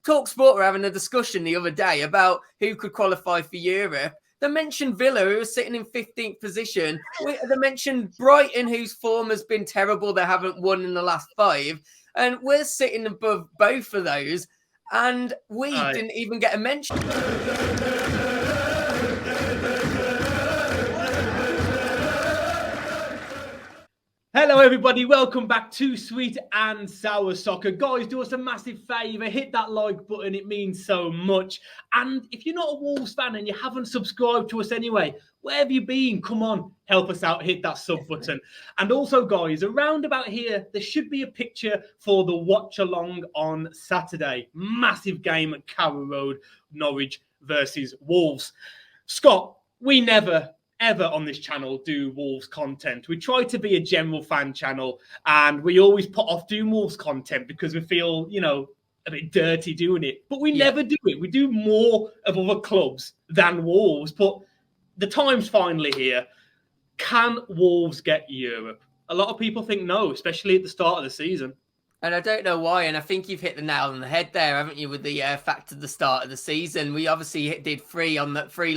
TalkSport were having a discussion the other day about who could qualify for Europe. They mentioned Villa, who was sitting in 15th position. They mentioned Brighton, whose form has been terrible. They haven't won in the last 5. And we're sitting above both of those. And we didn't even get a mention. Hello, everybody. Welcome back to Sweet and Sour Soccer. Guys, do us a massive favour. Hit that like button. It means so much. And if you're not a Wolves fan and you haven't subscribed to us anyway, where have you been? Come on, help us out. Hit that sub button. And also, guys, around about here, there should be a picture for the watch-along on Saturday. Massive game at Carrow Road, Norwich versus Wolves. Scott, we never ever on this channel do Wolves content. We try to be a general fan channel, and we always put off doing Wolves content because we feel, you know, a bit dirty doing it. But we never do it. We do more of other clubs than Wolves. But the time's finally here. Can Wolves get Europe? A lot of people think no, especially at the start of the season. And I don't know why. And I think you've hit the nail on the head there, haven't you, with the fact of the start of the season. We obviously did 3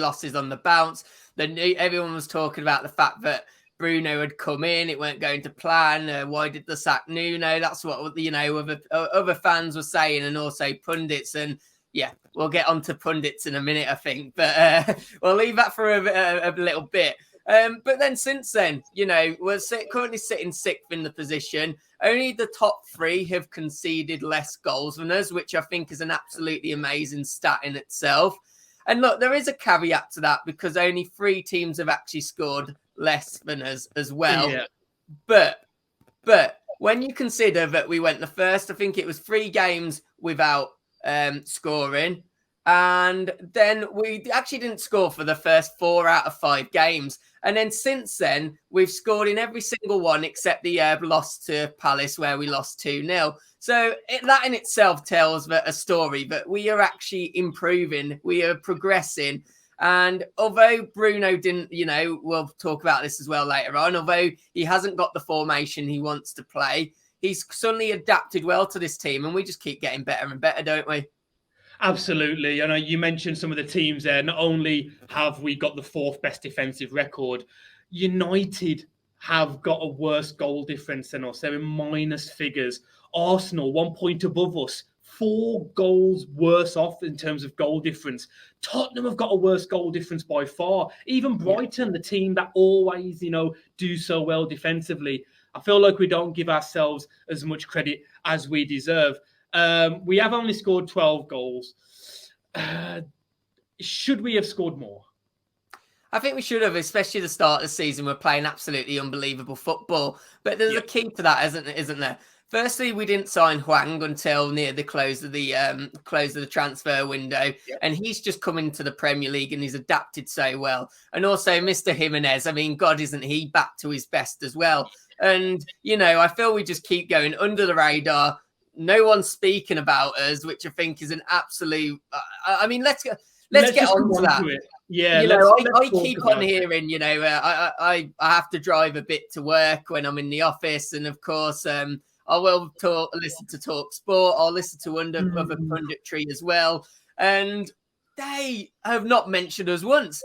losses on the bounce. Then everyone was talking about the fact that Bruno had come in, it weren't going to plan. Why did they sack Nuno? That's what, you know, other fans were saying, and also pundits. And yeah, we'll get on to pundits in a minute, I think. But we'll leave that for a little bit. But then since then, you know, we're currently sitting 6th in the position. Only the top 3 have conceded less goals than us, which I think is an absolutely amazing stat in itself. And look, there is a caveat to that because only 3 teams have actually scored less than us as well. Yeah. But when you consider that we went the first, I think it was 3 games without scoring. And then we actually didn't score for the first 4 out of 5 games. And then since then, we've scored in every single one except the loss to Palace where we lost 2-0. So that in itself tells a story that we are actually improving. We are progressing. And although Bruno didn't, you know, we'll talk about this as well later on, although he hasn't got the formation he wants to play, he's suddenly adapted well to this team. And we just keep getting better and better, don't we? Absolutely. I know you mentioned some of the teams there. Not only have we got the 4th best defensive record, United have got a worse goal difference than us. They're in minus figures. Arsenal, 1 point above us, 4 goals worse off in terms of goal difference. Tottenham have got a worse goal difference by far. Even Brighton, the team that always, you know, do so well defensively. I feel like we don't give ourselves as much credit as we deserve. We have only scored 12 goals. Should we have scored more? I think we should have, especially the start of the season. We're playing absolutely unbelievable football. But there's a key to that, isn't there? Firstly, we didn't sign Hwang until near the close of the transfer window. Yep. And he's just come into the Premier League and he's adapted so well. And also Mr. Jimenez, I mean, God, isn't he back to his best as well? And, you know, I feel we just keep going under the radar. No one's speaking about us, which I think is an absolute... I mean, let's get on to that. Yeah, you know, I keep on hearing, you know, I have to drive a bit to work when I'm in the office. And, of course... I will listen to TalkSport. I'll listen to other punditry as well. And they have not mentioned us once.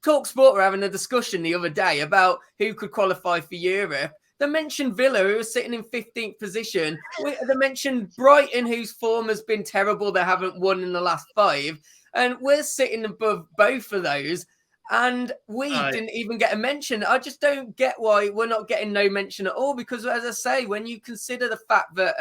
TalkSport were having a discussion the other day about who could qualify for Europe. They mentioned Villa, who was sitting in 15th position. They mentioned Brighton, whose form has been terrible. They haven't won in the last 5. And we're sitting above both of those. And we didn't even get a mention. I just don't get why we're not getting no mention at all. Because, as I say, when you consider the fact that,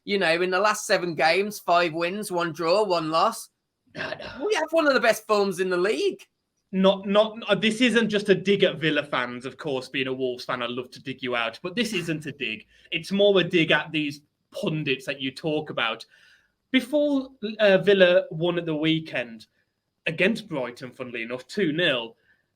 you know, in the last 7 games, 5 wins, 1 draw, 1 loss, we have one of the best forms in the league. This isn't just a dig at Villa fans. Of course, being a Wolves fan, I'd love to dig you out. But this isn't a dig. It's more a dig at these pundits that you talk about. Before Villa won at the weekend, against Brighton, funnily enough, 2-0.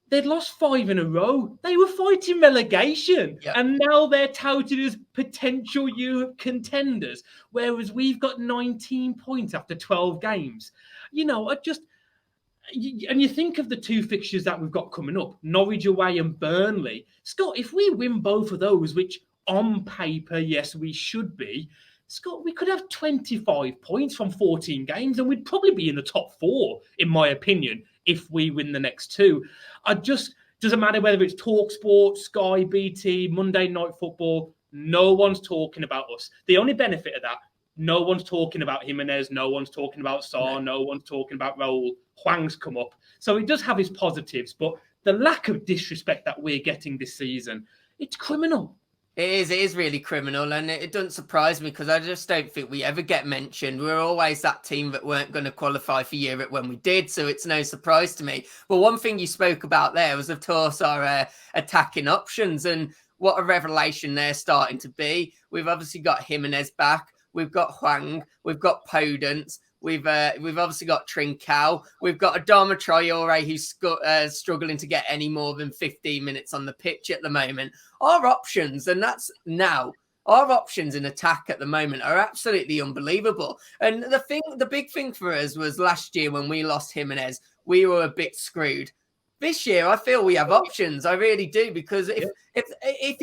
They'd lost 5 in a row. They were fighting relegation. Yep. And now they're touted as potential Europe contenders, whereas we've got 19 points after 12 games. You know, and you think of the 2 fixtures that we've got coming up, Norwich away and Burnley. Scott, if we win both of those, which on paper, yes, we should be, Scott, we could have 25 points from 14 games and we'd probably be in the top 4, in my opinion, if we win the next 2. Doesn't matter whether it's TalkSport, Sky, BT, Monday Night Football, no one's talking about us. The only benefit of that, no one's talking about Jimenez, no one's talking about Sarr, no one's talking about Raul. Hwang's come up. So it does have its positives, but the lack of disrespect that we're getting this season, it's criminal. It is really criminal, and it doesn't surprise me because I just don't think we ever get mentioned. We're always that team that weren't going to qualify for Europe when we did, so it's no surprise to me. But one thing you spoke about there was, of course, our attacking options, and what a revelation they're starting to be. We've obviously got Jimenez back, we've got Hwang, we've got Podence, we've obviously got Trincao. We've got Adama Traore, who's struggling to get any more than 15 minutes on the pitch at the moment. Our options, and that's now, our options in attack at the moment are absolutely unbelievable. And the big thing for us was last year when we lost Jimenez, we were a bit screwed. This year, I feel we have options. I really do, because if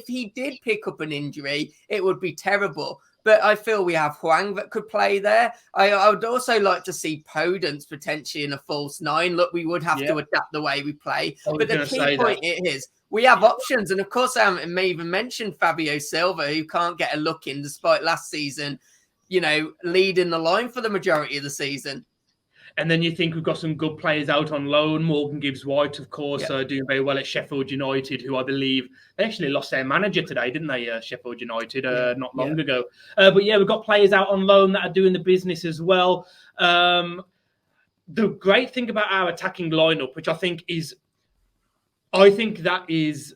he did pick up an injury, it would be terrible. But I feel we have Hwang that could play there. I would also like to see Podence potentially in a false 9. Look, we would have to adapt the way we play. But the key point is we have options. And of course, I haven't even mentioned Fabio Silva, who can't get a look in despite last season, leading the line for the majority of the season. And then you think we've got some good players out on loan. Morgan Gibbs-White, of course, doing very well at Sheffield United, who I believe they actually lost their manager today, didn't they? Sheffield United, not long ago. But we've got players out on loan that are doing the business as well. The great thing about our attacking lineup, which I think that is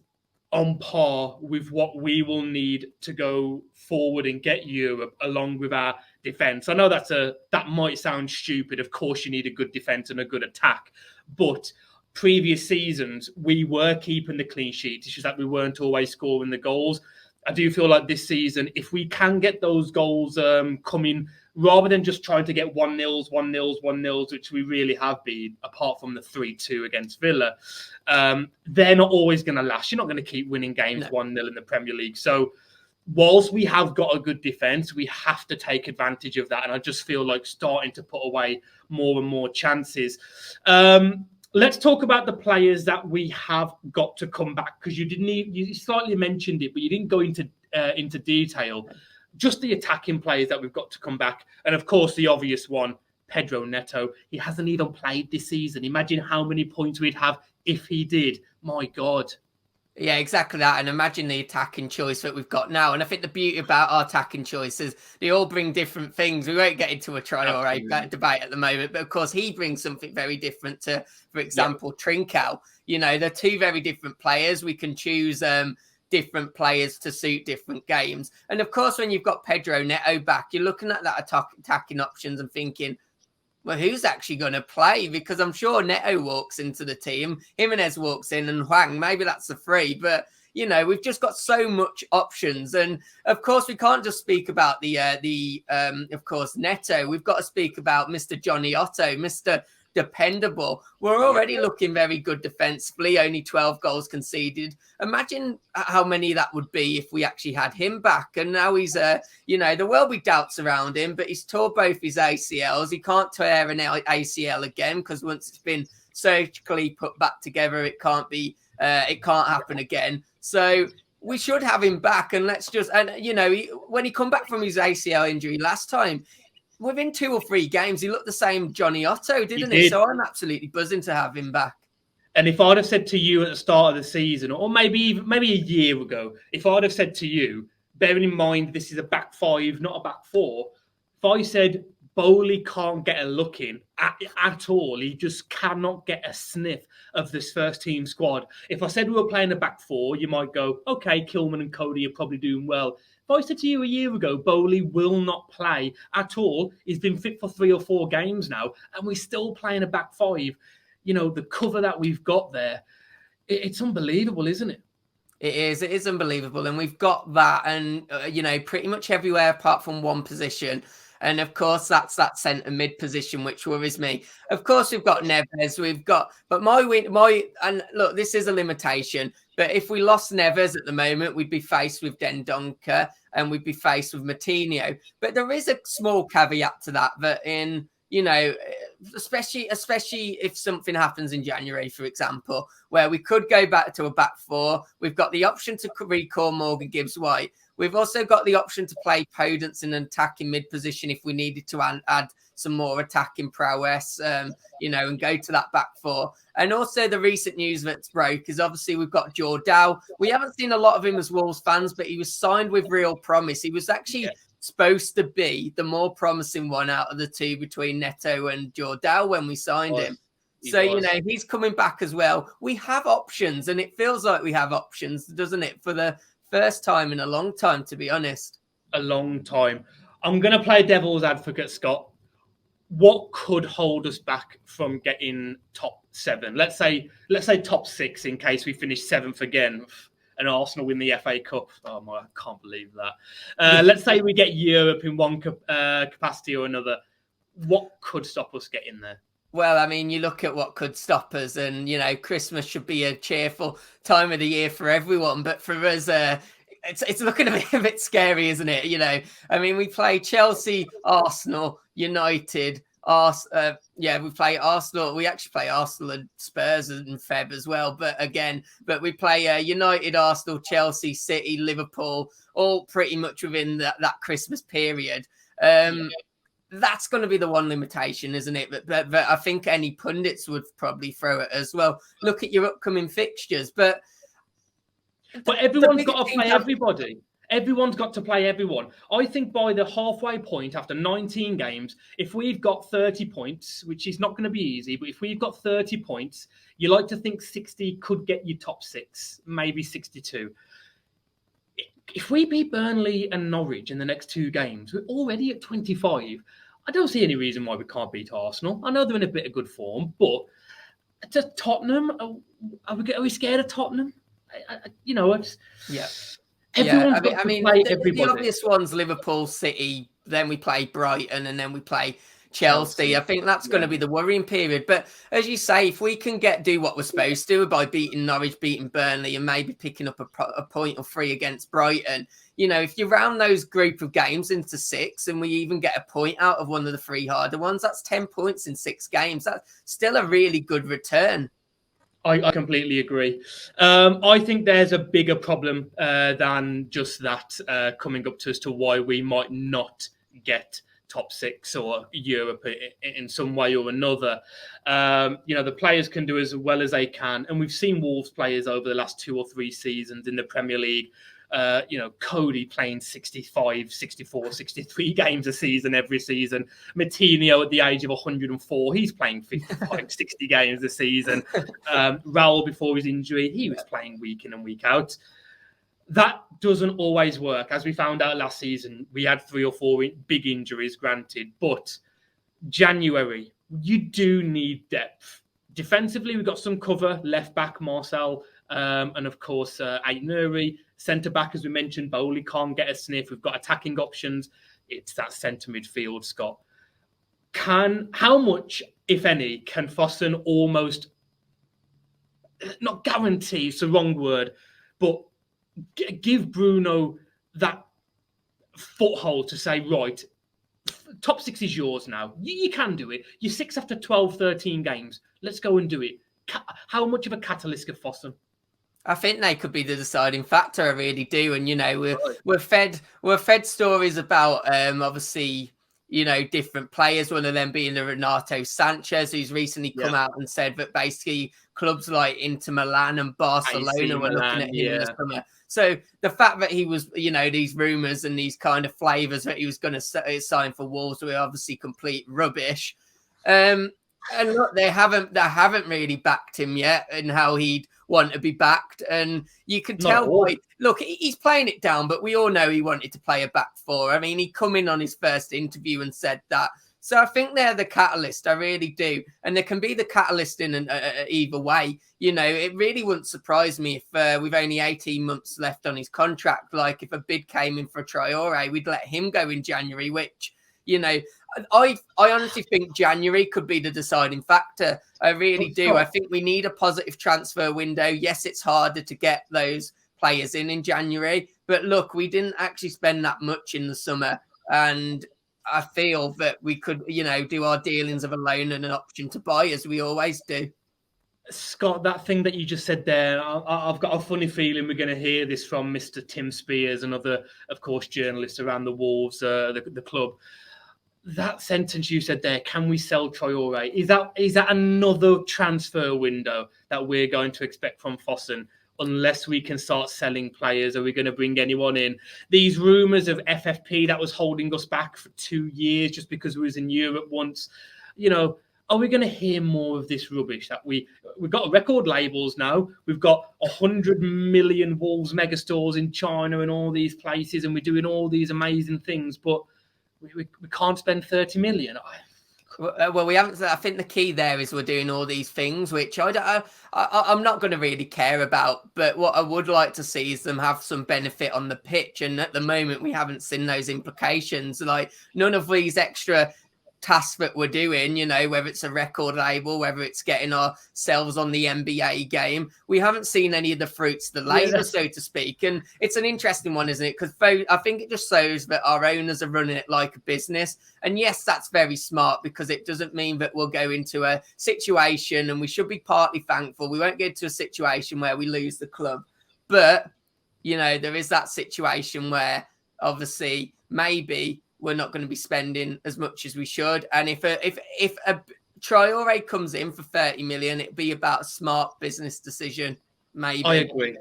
on par with what we will need to go forward and get Europe, along with our defense. I know that might sound stupid. Of course, you need a good defense and a good attack, but previous seasons we were keeping the clean sheet. It's just that we weren't always scoring the goals. I do feel like this season, if we can get those goals coming, rather than just trying to get 1-0s, which we really have been, apart from the 3-2 against Villa, they're not always going to last. You're not going to keep winning games 1-0 in the Premier League. So whilst we have got a good defence, we have to take advantage of that. And I just feel like starting to put away more and more chances. Let's talk about the players that we have got to come back, because you slightly mentioned it, but you didn't go into detail. Just the attacking players that we've got to come back. And of course, the obvious one, Pedro Neto. He hasn't even played this season. Imagine how many points we'd have if he did. My God. Yeah, exactly that. And imagine the attacking choice that we've got now. And I think the beauty about our attacking choices, they all bring different things. We won't get into a Traore debate at the moment, but of course he brings something very different to, for example, Trincao. They're two very different players. We can choose different players to suit different games. And of course, when you've got Pedro Neto back, you're looking at that attacking options and thinking, well, who's actually going to play? Because I'm sure Neto walks into the team, Jimenez walks in, and Hwang, maybe that's a 3. But, we've just got so much options. And, of course, we can't just speak about of course, Neto. We've got to speak about Mr. Johnny Otto, Mr. Dependable. We're already looking very good defensively, only 12 goals conceded. Imagine how many that would be if we actually had him back. And now he's, there will be doubts around him, but he's tore both his ACLs. He can't tear an ACL again, because once it's been surgically put back together, it can't happen again. So we should have him back. And when he come back from his ACL injury last time, within 2 or 3 games, he looked the same Johnny Otto, didn't he? So I'm absolutely buzzing to have him back. And if I'd have said to you at the start of the season, or maybe a year ago, if I'd have said to you, bearing in mind this is a back 5, not a back 4, if I said Bowley can't get a look in at all, he just cannot get a sniff of this first team squad. If I said we were playing a back 4, you might go, okay, Kilman and Cody are probably doing well. If I said to you a year ago, Bowley will not play at all, he's been fit for 3 or 4 games now, and we're still playing a back 5, the cover that we've got there, it's unbelievable, isn't it? It is unbelievable. And we've got that, and, pretty much everywhere apart from one position. And of course, that's that centre mid position, which worries me. Of course, we've got Neves, but and look, this is a limitation. But if we lost Neves at the moment, we'd be faced with Dendoncker and we'd be faced with Moutinho. But there is a small caveat to that in, especially if something happens in January, for example, where we could go back to a back four. We've got the option to recall Morgan Gibbs-White. We've also got the option to play Podence in an attacking mid position if we needed to add some more attacking prowess, and go to that back four. And also the recent news that's broke is obviously we've got Jordao. We haven't seen a lot of him as Wolves fans, but he was signed with real promise. He was actually supposed to be the more promising one out of the two between Neto and Jordao when we signed him. So, he's coming back as well. We have options, and it feels like we have options, doesn't it, for the first time in a long time, to be honest. A long time. I'm going to play devil's advocate, Scott. What could hold us back from getting top 7? Let's say top 6 in case we finish 7th again and Arsenal win the FA Cup. Oh my, I can't believe that. Let's say we get Europe in one capacity or another. What could stop us getting there? Well, I mean, you look at what could stop us, and Christmas should be a cheerful time of the year for everyone. But for us, it's looking a bit scary, isn't it? I mean, we play Chelsea, Arsenal, United. We play Arsenal. We actually play Arsenal and Spurs in Feb as well. But we play United, Arsenal, Chelsea, City, Liverpool, all pretty much within that Christmas period. That's going to be the one limitation, isn't it? But I think any pundits would probably throw it as well. Look at your upcoming fixtures, but everyone's got to play everybody. Everyone's got to play everyone. I think by the halfway point, after 19 games, if we've got 30 points, which is not going to be easy, but if we've got 30 points, you like to think 60 could get you top 6, maybe 62. If we beat Burnley and Norwich in the next 2 games, we're already at 25. I don't see any reason why we can't beat Arsenal. I know they're in a bit of good form, but to Tottenham, are we scared of Tottenham? Everyone's got to play everybody. The obvious ones, Liverpool, City, then we play Brighton, and then we play Chelsea. I think that's going to be the worrying period. But as you say, if we can do what we're supposed to by beating Norwich, beating Burnley, and maybe picking up a point or 3 against Brighton, if you round those group of games into 6 and we even get a point out of one of the 3 harder ones, that's 10 points in 6 games. That's still a really good return. I completely agree. I think there's a bigger problem than just that coming up to as to why we might not get top 6 or Europe in some way or another. The players can do as well as they can. And we've seen Wolves players over the last 2 or 3 seasons in the Premier League. Cody playing 65, 64, 63 games a season every season. Moutinho at the age of 104, he's playing 55, 60 games a season. Raul before his injury, he was playing week in and week out. That doesn't always work. As we found out last season, we had 3 or 4 big injuries, granted. But January, you do need depth. Defensively, we've got some cover. Left back, Marcel, and of course, Aït-Nouri. Centre back, as we mentioned, Bowley can't get a sniff. We've got attacking options. It's that centre midfield, Scott. How much, if any, can Fosun almost, not guarantee, it's the wrong word, but give Bruno that foothold to say, right, top 6 is yours now. You can do it. You're 6 after 12, 13 games. Let's go and do it. How much of a catalyst could Fosun? I think they could be the deciding factor. I really do. And, we're fed stories about, obviously, different players, one of them being the Renato Sanchez, who's recently come out and said that basically clubs like Inter Milan and Barcelona were looking at him in the summer. So the fact that he was, these rumours and these kind of flavours that he was going to sign for Wolves were obviously complete rubbish. And look, they haven't really backed him yet and how he'd want to be backed. And you can tell, look, he's playing it down, but we all know he wanted to play a back 4. I mean, he come in on his first interview and said that. So I think they're the catalyst. I really do. And they can be the catalyst in either way. It really wouldn't surprise me if with only 18 months left on his contract, like if a bid came in for Traore, we'd let him go in January, which, you know, I honestly think January could be the deciding factor. I really do. I think we need a positive transfer window. Yes, it's harder to get those players in January, but look, we didn't actually spend that much in the summer, and I feel that we could, do our dealings of a loan and an option to buy as we always do. Scott, that thing that you just said there, I've got a funny feeling we're going to hear this from Mr. Tim Spears and other, of course, journalists around the Wolves, the club. That sentence you said there, can we sell Traore? Is that another transfer window that we're going to expect from Fosun? Unless we can start selling players, are we going to bring anyone in? These rumours of FFP that was holding us back for 2 years just because we was in Europe once, are we going to hear more of this rubbish that we've got record labels now? We've got 100 million Wolves megastores in China and all these places, and we're doing all these amazing things, but we can't spend 30 million. Well, we haven't. I think the key there is we're doing all these things, which I'm not going to really care about. But what I would like to see is them have some benefit on the pitch. And at the moment, we haven't seen those implications. Like none of these extra tasks that we're doing, whether it's a record label, whether it's getting ourselves on the NBA game, we haven't seen any of the fruits of the labor, so to speak. And it's an interesting one, isn't it? Because I think it just shows that our owners are running it like a business. And yes, that's very smart because it doesn't mean that we'll go into a situation, and we should be partly thankful. We won't get into a situation where we lose the club. But, there is that situation where obviously maybe we're not going to be spending as much as we should. And if a Traore comes in for 30 million, it'd be about a smart business decision, maybe. I agree.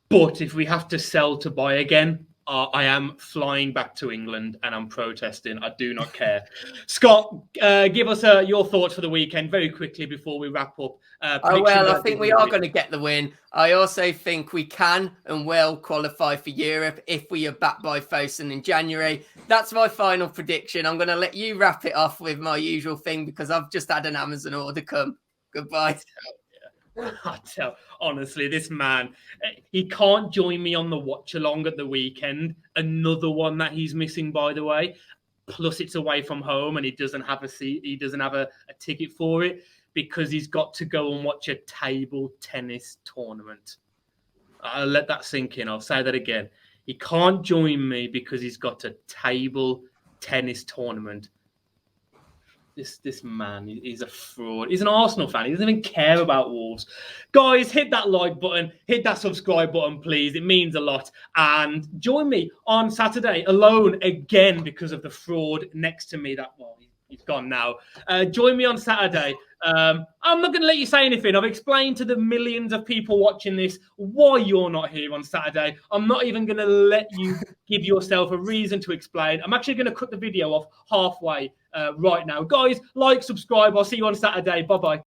But if we have to sell to buy again, I am flying back to England and I'm protesting. I do not care. Scott, give us your thoughts for the weekend very quickly before we wrap up. I think we are going to get the win. I also think we can and will qualify for Europe if we are backed by Fosun in January. That's my final prediction. I'm going to let you wrap it off with my usual thing because I've just had an Amazon order come. Goodbye. Honestly, this man, he can't join me on the watch along at the weekend. Another one that he's missing, by the way. Plus, it's away from home and he doesn't have a seat. He doesn't have a ticket for it because he's got to go and watch a table tennis tournament. I'll let that sink in. I'll say that again. He can't join me because he's got a table tennis tournament. This man is a fraud. He's an Arsenal fan. He doesn't even care about Wolves. Guys, hit that like button. Hit that subscribe button, please. It means a lot. And join me on Saturday alone again because of the fraud next to me. He's gone now. Join me on Saturday. I'm not going to let you say anything. I've explained to the millions of people watching this why you're not here on Saturday. I'm not even going to let you give yourself a reason to explain. I'm actually going to cut the video off halfway right now. Guys, like, subscribe. I'll see you on Saturday. Bye-bye.